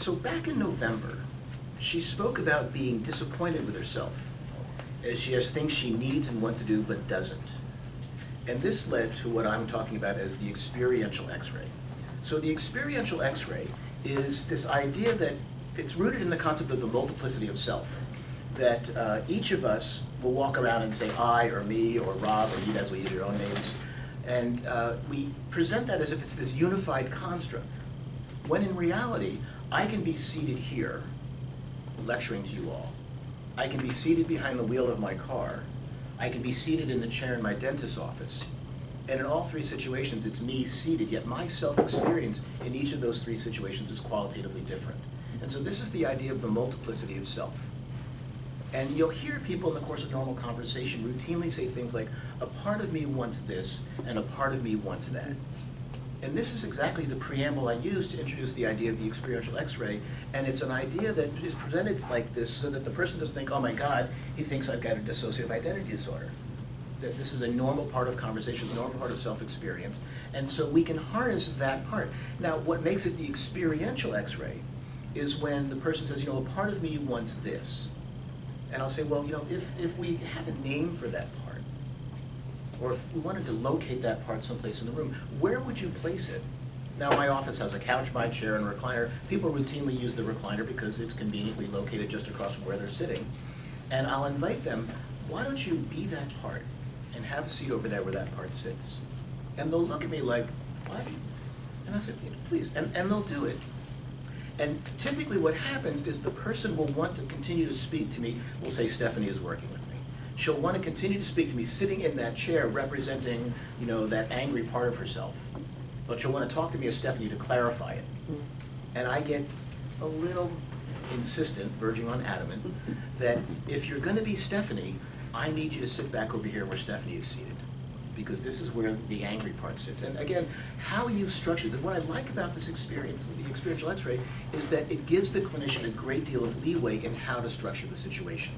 So back in November, she spoke about being disappointed with herself, as she has things she needs and wants to do but doesn't. And this led to what I'm talking about as the experiential X-ray. So the experiential X-ray is this idea that it's rooted in the concept of the multiplicity of self, that each of us will walk around and say I or me or Rob, or you guys will use your own names, and we present that as if it's this unified construct, when in reality, I can be seated here, lecturing to you all. I can be seated behind the wheel of my car. I can be seated in the chair in my dentist's office. And in all three situations, it's me seated, yet my self-experience in each of those three situations is qualitatively different. And so this is the idea of the multiplicity of self. And you'll hear people in the course of normal conversation routinely say things like, a part of me wants this, and a part of me wants that. And this is exactly the preamble I use to introduce the idea of the experiential X-ray, and it's an idea that is presented like this so that the person doesn't think, oh my God, he thinks I've got a dissociative identity disorder. That this is a normal part of conversation, a normal part of self-experience, and so we can harness that part. Now, what makes it the experiential X-ray is when the person says, a part of me wants this. And I'll say, well, if we had a name for that part, or if we wanted to locate that part someplace in the room, where would you place it? Now, my office has a couch, my chair, and a recliner. People routinely use the recliner because it's conveniently located just across from where they're sitting. And I'll invite them, why don't you be that part and have a seat over there where that part sits? And they'll look at me like, what? And I said, please, and they'll do it. And typically what happens is the person will want to continue to speak to me. We'll say Stephanie is working with me. She'll want to continue to speak to me sitting in that chair representing, that angry part of herself. But she'll want to talk to me as Stephanie to clarify it. And I get a little insistent, verging on adamant, that if you're going to be Stephanie, I need you to sit back over here where Stephanie is seated, because this is where the angry part sits. And again, how you structure it, what I like about this experience with the experiential X-ray is that it gives the clinician a great deal of leeway in how to structure the situation.